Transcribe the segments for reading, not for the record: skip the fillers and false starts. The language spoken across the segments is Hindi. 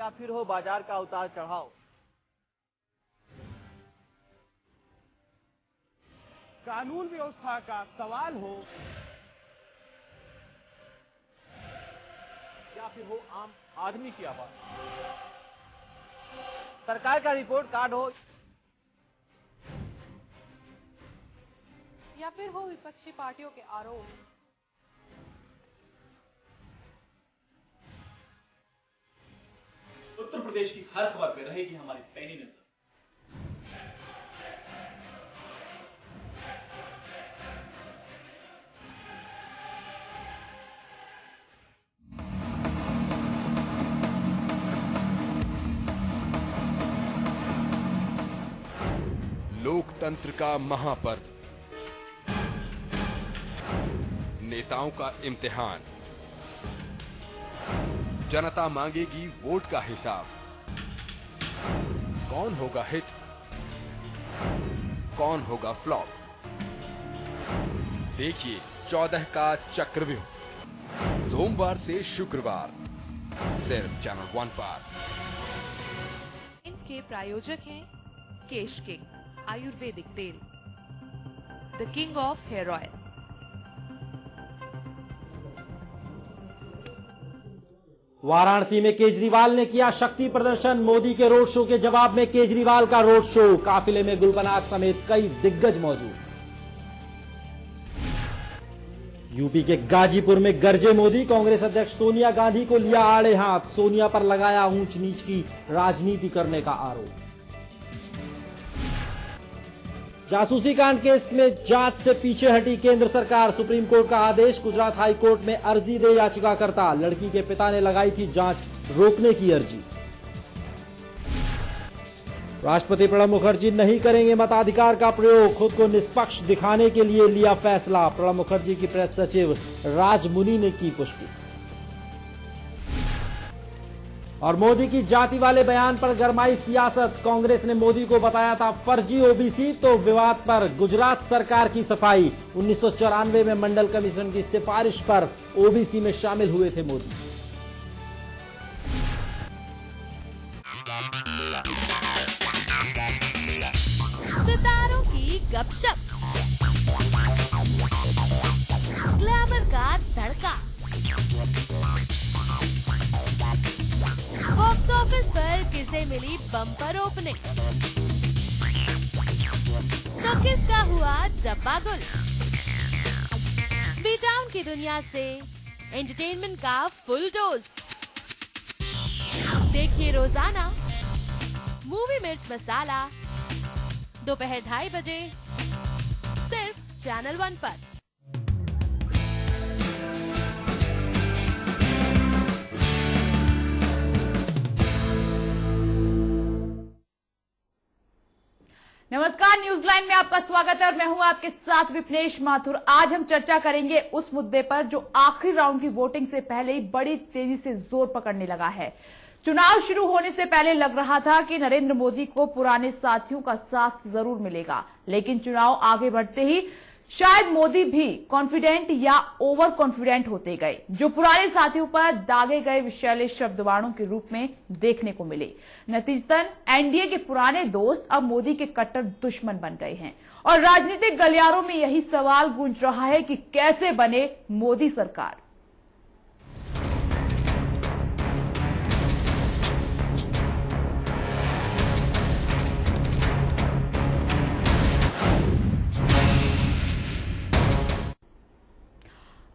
या फिर हो बाजार का उतार चढ़ाव। कानून व्यवस्था का सवाल हो या फिर हो आम आदमी की आवाज। सरकार का रिपोर्ट कार्ड हो या फिर हो विपक्षी पार्टियों के आरोप। उत्तर प्रदेश की हर खबर पे रहेगी हमारी पैनी नजर। लोकतंत्र का महापर्व, नेताओं का इम्तिहान, जनता मांगेगी वोट का हिसाब। कौन होगा हिट, कौन होगा फ्लॉप, देखिए 14 का चक्रव्यूह, सोमवार से शुक्रवार सिर्फ चैनल 1 पर। इनके प्रायोजक हैं केश किंग आयुर्वेदिक तेल, the king of hair oil. Varanasi में केजरीवाल ने किया शक्ति प्रदर्शन। मोदी के रोड शो के जवाब में केजरीवाल का रोड शो। काफिले में गुलपनाग समेत कई दिग्गज मौजूद। यूपी के गाजीपुर में गरजे मोदी। कांग्रेस अध्यक्ष सोनिया गांधी को लिया आड़े हाथ। सोनिया पर लगाया ऊंच नीच की राजनीति करने का आरोप। जासूसी कांड केस में जांच से पीछे हटी केंद्र सरकार। सुप्रीम कोर्ट का आदेश। गुजरात हाई कोर्ट में अर्जी दे याचिकाकर्ता। लड़की के पिता ने लगाई थी जांच रोकने की अर्जी। राष्ट्रपति प्रणब मुखर्जी नहीं करेंगे मताधिकार का प्रयोग। खुद को निष्पक्ष दिखाने के लिए लिया फैसला। प्रणब मुखर्जी की प्रेस सचिव राजमुनि ने की पुष्टि। और मोदी की जाति वाले बयान पर गरमाई सियासत। कांग्रेस ने मोदी को बताया था फर्जी ओबीसी, तो विवाद पर गुजरात सरकार की सफाई। 1994 में मंडल कमीशन की सिफारिश पर ओबीसी में शामिल हुए थे मोदी। सितारों की गपशप, ग्लैमर का तड़का, बॉक्स ऑफिस पर किसे मिली बम्पर ओपनिंग, तो किसका हुआ डब्बा गुल। बी टाउन की दुनिया से एंटरटेनमेंट का फुल डोज देखिए रोजाना मूवी मिर्च मसाला दोपहर 2:30 बजे सिर्फ चैनल 1 पर। नमस्कार, न्यूज लाइन में आपका स्वागत है और मैं हूं आपके साथ विपनेश माथुर। आज हम चर्चा करेंगे उस मुद्दे पर जो आखिरी राउंड की वोटिंग से पहले ही बड़ी तेजी से जोर पकड़ने लगा है। चुनाव शुरू होने से पहले लग रहा था कि नरेंद्र मोदी को पुराने साथियों का साथ जरूर मिलेगा, लेकिन चुनाव आगे बढ़ते ही शायद मोदी भी कॉन्फिडेंट या ओवर कॉन्फिडेंट होते गए, जो पुराने साथियों पर दागे गए विषैले शब्दवाणों के रूप में देखने को मिले। नतीजतन एनडीए के पुराने दोस्त अब मोदी के कट्टर दुश्मन बन गए हैं और राजनीतिक गलियारों में यही सवाल गूंज रहा है कि कैसे बने मोदी सरकार।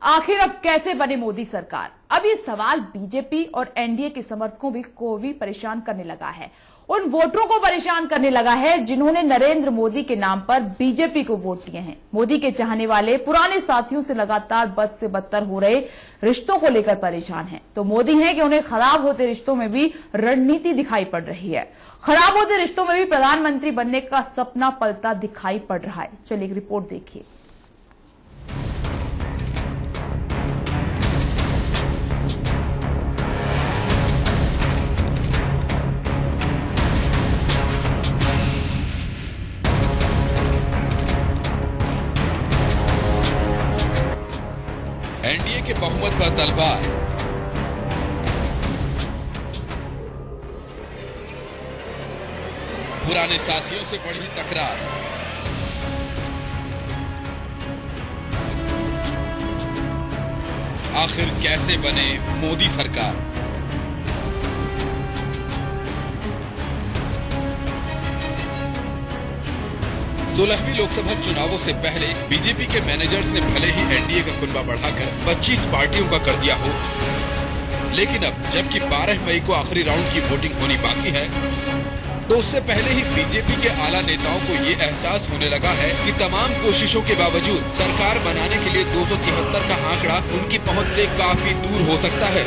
आखिर अब कैसे बने मोदी सरकार? अब ये सवाल बीजेपी और एनडीए के समर्थकों को भी परेशान करने लगा है। उन वोटरों को परेशान करने लगा है जिन्होंने नरेंद्र मोदी के नाम पर बीजेपी को वोट दिए हैं। मोदी के चाहने वाले पुराने साथियों से लगातार बद से बदतर हो रहे रिश्तों को लेकर परेशान हैं। तो मोदी हैं कि उन्हें खराब होते रिश्तों में भी रणनीति दिखाई पड़ रही है। खराब होते रिश्तों में भी प्रधानमंत्री बनने का सपना पलता दिखाई पड़ रहा है। चलिए एक रिपोर्ट देखिए। एनडीए के बहुमत पर तलवार। पुराने साथियों से बढ़ी तकरार। आखिर कैसे बने मोदी सरकार? सोलहवीं लोकसभा चुनावों से पहले बीजेपी के मैनेजर्स ने भले ही एनडीए का कुनबा बढ़ाकर 25 पार्टियों का कर दिया हो, लेकिन अब जबकि 12 मई को आखिरी राउंड की वोटिंग होनी बाकी है, तो उससे पहले ही बीजेपी के आला नेताओं को ये एहसास होने लगा है कि तमाम कोशिशों के बावजूद सरकार बनाने के लिए 273 का आंकड़ा उनकी पहुंच से काफी दूर हो सकता है।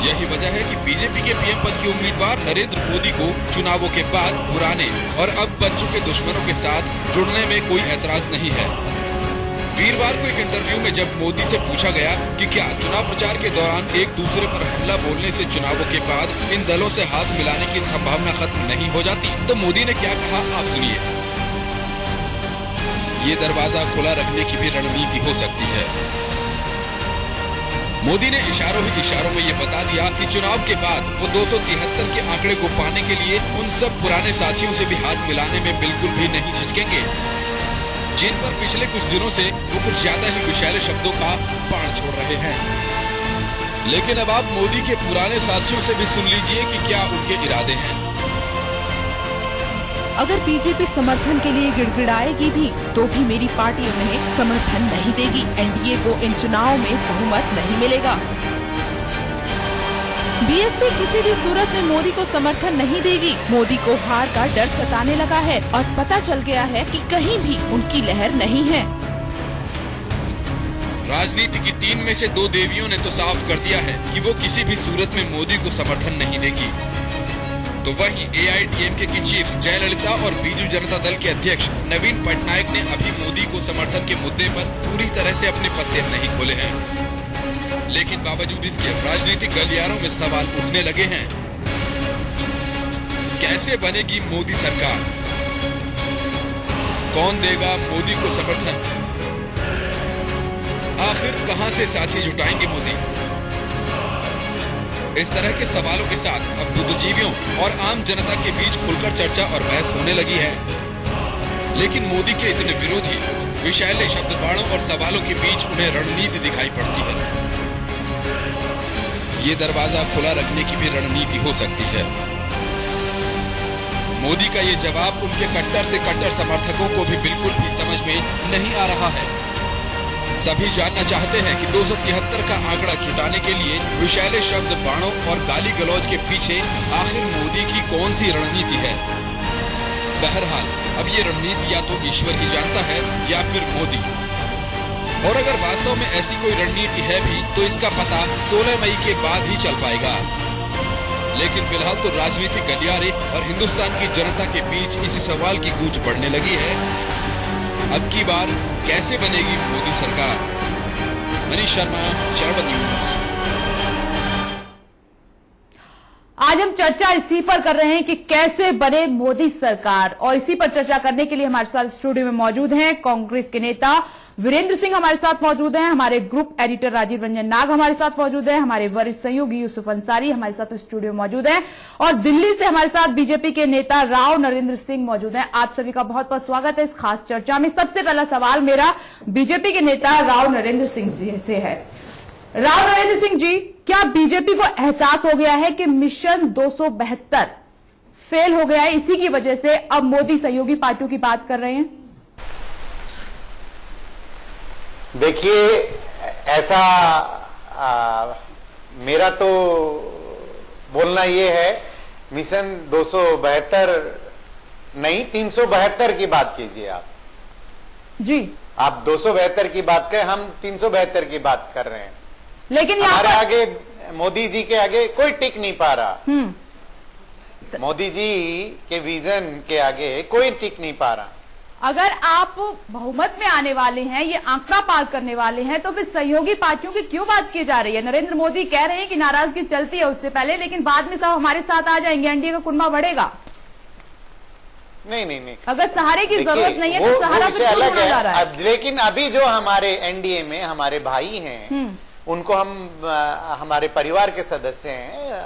यही वजह है कि बीजेपी के पीएम पद के उम्मीदवार नरेंद्र मोदी को चुनावों के बाद पुराने और अब बन चुके दुश्मनों के साथ जुड़ने में कोई ऐतराज नहीं है। वीरवार को एक इंटरव्यू में जब मोदी से पूछा गया कि क्या चुनाव प्रचार के दौरान एक दूसरे पर हमला बोलने से चुनावों के बाद इन दलों से हाथ मिलाने की संभावना खत्म नहीं हो जाती, तो मोदी ने क्या कहा, आप सुनिए। ये दरवाजा खुला रखने की भी रणनीति हो सकती है। मोदी ने इशारों ही इशारों में ये बता दिया कि चुनाव के बाद वो 273 के आंकड़े को पाने के लिए उन सब पुराने साथियों से भी हाथ मिलाने में बिल्कुल भी नहीं झिझकेंगे, जिन पर पिछले कुछ दिनों से वो कुछ ज्यादा ही विषैले शब्दों का बाण छोड़ रहे हैं। लेकिन अब आप मोदी के पुराने साथियों से भी सुन लीजिए कि क्या उनके इरादे हैं। अगर बीजेपी समर्थन के लिए गिड़गिड़ाएगी भी तो भी मेरी पार्टी उन्हें समर्थन नहीं देगी। एनडीए को इन चुनाव में बहुमत नहीं मिलेगा। बीएसपी किसी भी सूरत में मोदी को समर्थन नहीं देगी। मोदी को हार का डर सताने लगा है और पता चल गया है कि कहीं भी उनकी लहर नहीं है। राजनीति की 3 में से 2 देवियों ने तो साफ कर दिया है कि वो किसी भी सूरत में मोदी को समर्थन नहीं देगी। तो वहीं एआईडीएमके की चीफ जयललिता और बीजू जनता दल के अध्यक्ष नवीन पटनायक ने अभी मोदी को समर्थन के मुद्दे पर पूरी तरह से अपने पत्ते नहीं खोले हैं। लेकिन बावजूद इसके राजनीतिक गलियारों में सवाल उठने लगे हैं। कैसे बनेगी मोदी सरकार? कौन देगा मोदी को समर्थन? आखिर कहां से साथी जुटाएंगे मोदी? इस तरह के सवालों के साथ अब बुद्धिजीवियों और आम जनता के बीच खुलकर चर्चा और बहस होने लगी है। लेकिन मोदी के इतने विरोधी विषैले शब्दबाणों और सवालों के बीच उन्हें रणनीति दिखाई पड़ती है। ये दरवाजा खुला रखने की भी रणनीति हो सकती है। मोदी का ये जवाब उनके कट्टर से कट्टर समर्थकों को भी बिल्कुल भी समझ में नहीं आ रहा है। सभी जानना चाहते हैं कि 273 का आंकड़ा जुटाने के लिए विषैले शब्द बाणों और गाली गलौज के पीछे आखिर मोदी की कौन सी रणनीति है। बहरहाल अब ये रणनीति या तो ईश्वर ही जानता है या फिर मोदी। और अगर वास्तव में ऐसी कोई रणनीति है भी तो इसका पता 16 मई के बाद ही चल पाएगा। लेकिन फिलहाल तो राजनीतिक गलियारे और हिंदुस्तान की जनता के बीच इसी सवाल की गूंज बढ़ने लगी है, अब की बार कैसे बनेगी मोदी सरकार? मनीष शर्मा, शर्मा न्यूज। आज हम चर्चा इसी पर कर रहे हैं कि कैसे बने मोदी सरकार, और इसी पर चर्चा करने के लिए हमारे साथ स्टूडियो में मौजूद हैं कांग्रेस के नेता वीरेंद्र सिंह हमारे साथ मौजूद हैं, हमारे ग्रुप एडिटर राजीव रंजन नाग हमारे साथ मौजूद हैं, हमारे वरिष्ठ सहयोगी यूसुफ अंसारी हमारे साथ स्टूडियो में मौजूद हैं, और दिल्ली से हमारे साथ बीजेपी के नेता राव नरेंद्र सिंह मौजूद हैं। आप सभी का बहुत बहुत स्वागत है इस खास चर्चा में। सबसे पहला सवाल मेरा बीजेपी के नेता राव नरेंद्र सिंह जी से है। राव नरेंद्र सिंह जी, क्या बीजेपी को एहसास हो गया है कि मिशन 272 फेल हो गया है, इसी की वजह से अब मोदी सहयोगी पार्टियों की बात कर रहे हैं? देखिए, ऐसा मेरा तो बोलना ये है, मिशन 272 नहीं 372 की बात कीजिए आप जी। आप 272 की बात करें, हम 372 की बात कर रहे हैं। लेकिन हमारे आगे मोदी जी के आगे कोई टिक नहीं पा रहा। मोदी जी के विजन के आगे कोई टिक नहीं पा रहा। अगर आप बहुमत में आने वाले हैं, ये आंकड़ा पार करने वाले हैं, तो फिर सहयोगी पार्टियों की क्यों बात की जा रही है? नरेंद्र मोदी कह रहे हैं कि नाराजगी चलती है उससे पहले, लेकिन बाद में सब हमारे साथ आ जाएंगे, एनडीए का कुनबा बढ़ेगा। नहीं। अगर सहारे की जरूरत नहीं है तो सहारा फिर क्यों ढूंढा जा रहा है? लेकिन अभी जो हमारे एनडीए में हमारे भाई हैं, उनको हम हमारे परिवार के सदस्य हैं,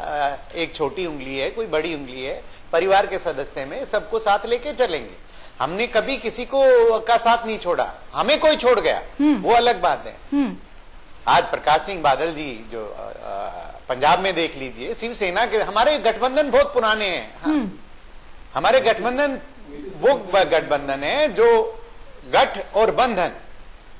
एक छोटी उंगली है, कोई बड़ी उंगली है, परिवार के सदस्य में सबको साथ लेके चलेंगे। हमने कभी किसी को का साथ नहीं छोड़ा, हमें कोई छोड़ गया वो अलग बात है। आज प्रकाश सिंह बादल जी जो पंजाब में देख लीजिए, शिवसेना के, हमारे गठबंधन बहुत पुराने हैं। हमारे गठबंधन वो गठबंधन है जो गठ और बंधन,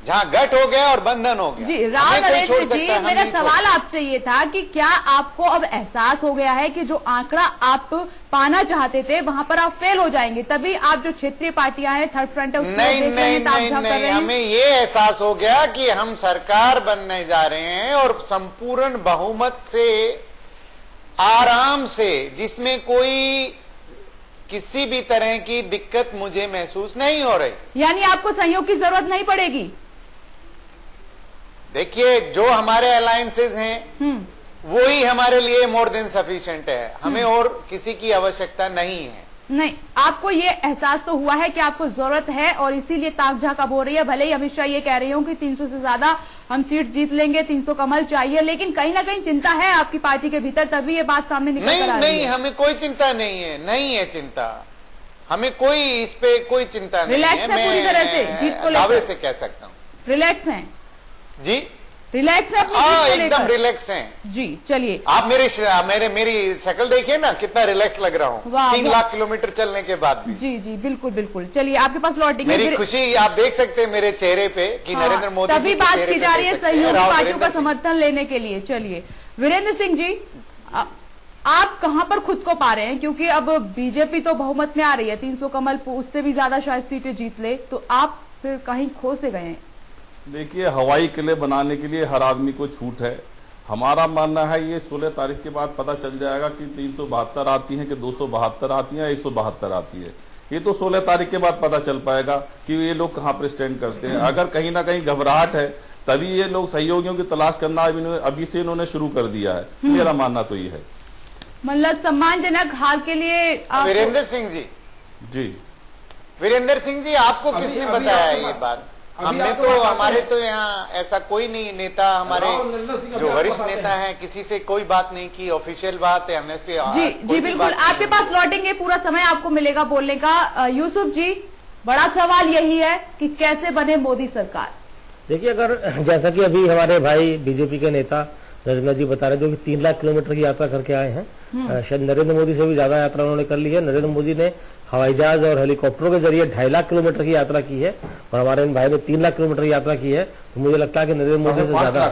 जहां गठ हो गया और बंधन हो गया। जी राम नरेंद्र जी, मेरा सवाल आपसे ये था कि क्या आपको अब एहसास हो गया है कि जो आंकड़ा आप पाना चाहते थे वहां पर आप फेल हो जाएंगे, तभी आप जो क्षेत्रीय पार्टियां हैं, थर्ड फ्रंट है, नहीं, हमें ये एहसास हो गया कि हम सरकार बनने जा रहे हैं और संपूर्ण बहुमत से, आराम से, जिसमें कोई किसी भी तरह की दिक्कत मुझे महसूस नहीं हो रही। यानी आपको सहयोग की जरूरत नहीं पड़ेगी? देखिए, जो हमारे अलायंसेज हैं वही हमारे लिए मोर देन सफिशिएंट है, हमें और किसी की आवश्यकता नहीं है। नहीं, आपको ये एहसास तो हुआ है कि आपको जरूरत है और इसीलिए ताकझाक अब हो रही है। भले ही अमित शाह ये कह रहे हो कि 300 से ज्यादा हम सीट जीत लेंगे, 300 कमल चाहिए, लेकिन कहीं ना कहीं चिंता है आपकी पार्टी के भीतर, तभी ये बात सामने निकल कर आ रही है। नहीं, हमें कोई चिंता नहीं है, नहीं है चिंता, हमें कोई इस पे कोई चिंता नहीं है। रिलैक्स है पूरी तरह से, जीत को दावे से कह सकता हूँ रिलैक्स हैं जी, रिलैक्स है, एकदम रिलैक्स हैं जी। चलिए, आप मेरी शक्ल देखिए ना, कितना रिलैक्स लग रहा हूँ 3 लाख किलोमीटर चलने के बाद भी। जी जी, बिल्कुल बिल्कुल। चलिए, आपके पास लौटेंगे। मेरी खुशी आप देख सकते हैं मेरे चेहरे पे कि नरेंद्र मोदी तभी बात की जा रही है सहयोगी पार्टियों का समर्थन लेने के लिए। चलिए, वीरेंद्र सिंह जी, आप कहां पर खुद को पा रहे हैं? क्योंकि अब बीजेपी तो बहुमत में आ रही है, 300 कमल, उससे भी ज्यादा शायद सीटें जीत ले, तो आप फिर कहीं खो से गए हैं? देखिए, हवाई किले बनाने के लिए हर आदमी को छूट है। हमारा मानना है ये 16 तारीख के बाद पता चल जाएगा कि 372 आती है कि 272 आती है, 172 आती है। ये तो 16 तारीख के बाद पता चल पाएगा कि ये लोग कहां पर स्टैंड करते हैं। अगर कहीं ना कहीं घबराहट है तभी ये लोग सहयोगियों की तलाश करना अभी से इन्होंने शुरू कर दिया है। मेरा मानना तो ये है। मतलब सम्मानजनक हार के लिए वीरेंद्र सिंह जी, वीरेंद्र सिंह जी, आपको किसने बताया ये बात? हमने तो, हमारे तो यहाँ ऐसा कोई नहीं नेता, हमारे जो वरिष्ठ नेता हैं, किसी से कोई बात नहीं की, ऑफिशियल बात है हमें पे। जी बिल्कुल, आपके पास लौटेंगे, पूरा समय आपको मिलेगा बोलने का। यूसुफ जी, बड़ा सवाल यही है कि कैसे बने मोदी सरकार? देखिए, अगर जैसा कि अभी हमारे भाई बीजेपी के नेता नरेंद्र जी बता रहे, जो कि 3 लाख किलोमीटर की यात्रा करके आए हैं, शायद नरेंद्र मोदी से भी ज्यादा यात्रा उन्होंने कर ली है। नरेंद्र मोदी ने हवाई जहाज और हेलीकॉप्टरों के जरिए 2.5 लाख किलोमीटर की यात्रा की है और हमारे इन भाई ने 3 लाख किलोमीटर की यात्रा की है। तो मुझे लगता है कि नरेंद्र मोदी से ज्यादा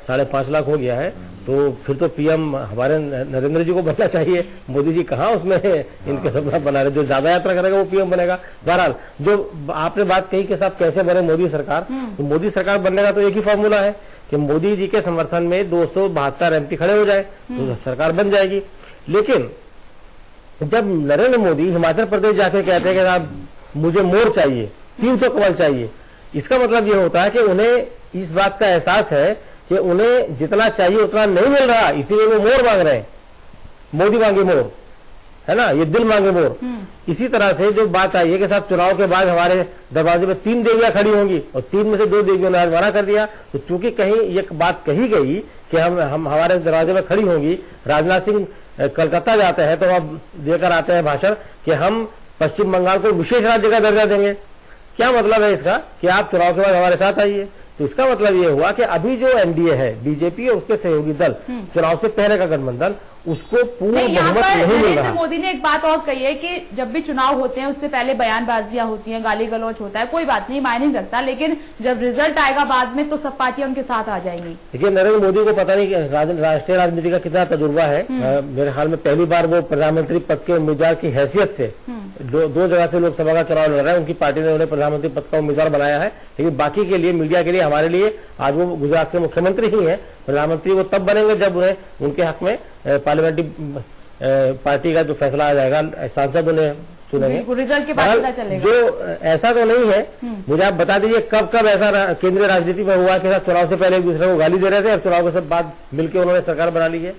5.5 लाख हो गया है। तो फिर तो पीएम हमारे नरेंद्र जी को बनना चाहिए। मोदी जी कहाँ उसमें इनके सपना बना रहे, जो ज्यादा यात्रा करेगा वो पीएम बनेगा। बहरहाल, जो आपने बात कही कि साहब कैसे बने मोदी सरकार, तो मोदी सरकार बनने का तो एक ही फॉर्मूला है कि मोदी जी के समर्थन में 272 एमपी खड़े हो जाए तो सरकार बन जाएगी। लेकिन जब नरेंद्र मोदी हिमाचल प्रदेश जाके कहते हैं कि साहब मुझे मोर चाहिए, 300 कमल चाहिए, इसका मतलब ये होता है कि उन्हें इस बात का एहसास है कि उन्हें जितना चाहिए उतना नहीं मिल रहा, इसीलिए वो मोर मांग रहे हैं। मोदी मांगे मोर, है ना, ये दिल मांगे मोर। इसी तरह से जो बात आई है कि साहब चुनाव के बाद हमारे दरवाजे में 3 देवियां खड़ी होंगी और 3 में से 2 देवियों ने आज मना कर दिया। तो चूंकि कहीं ये बात कही गई कि हम हमारे दरवाजे में खड़ी होंगी, राजनाथ सिंह कलकत्ता जाते हैं तो अब देकर आते हैं भाषण कि हम पश्चिम बंगाल को विशेष राज्य का दर्जा देंगे। क्या मतलब है इसका कि आप चुनाव के बाद हमारे साथ आइए? तो इसका मतलब ये हुआ कि अभी जो एनडीए है, बीजेपी और उसके सहयोगी दल, चुनाव से पहले का गठबंधन, उसको पूर्ण बहुमत नहीं मिल रहा। नरेंद्र मोदी ने एक बात और कही है कि जब भी चुनाव होते हैं उससे पहले बयानबाजियां होती हैं, गाली गलौज होता है, कोई बात नहीं, मायने नहीं रखता, लेकिन जब रिजल्ट आएगा बाद में तो सब पार्टियां उनके साथ आ जाएंगी। देखिए, नरेंद्र मोदी को पता नहीं राष्ट्रीय राजनीति का कितना तजुर्बा है। मेरे ख्याल में पहली बार वो प्रधानमंत्री पद के उम्मीदवार की हैसियत से दो जगह से लोकसभा का चुनाव लड़ रहे हैं। उनकी पार्टी ने उन्हें प्रधानमंत्री पद का उम्मीदवार बनाया है, लेकिन बाकी के लिए, मीडिया के लिए, हमारे लिए आज वो गुजरात के मुख्यमंत्री ही हैं। प्रधानमंत्री वो तब बनेंगे जब उन्हें उनके हक में पार्लियामेंट्री पार्टी का जो फैसला आ जाएगा, सांसद उन्हें चुनेंगे। रिजल्ट के बाद पता चलेगा। जो ऐसा तो नहीं है, मुझे आप बता दीजिए कब ऐसा केंद्रीय राजनीति में हुआ कि चुनाव से पहले एक दूसरे को गाली दे रहे थे और चुनाव के बाद मिलकर उन्होंने सरकार बना ली है।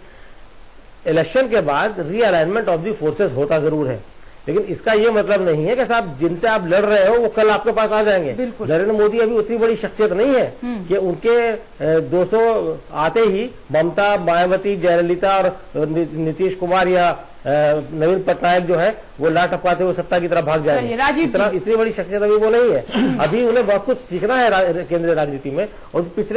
इलेक्शन के बाद रीअलाइनमेंट ऑफ दी फोर्सेस होता जरूर है। लेकिन इसका ये मतलब नहीं है कि साहब जिनसे आप लड़ रहे हो वो कल आपके पास आ जाएंगे। नरेंद्र मोदी अभी उतनी बड़ी शख्सियत नहीं है कि उनके 200 आते ही ममता, मायावती, जयललिता और नीतीश कुमार या नवीन पटनायक जो है वो ला टपकाते हुए सत्ता की तरफ भाग जाएंगे। इतनी बड़ी शख्सियत अभी वो नहीं है। अभी उन्हें बहुत कुछ सीखना है केंद्रीय राजनीति में, और पिछले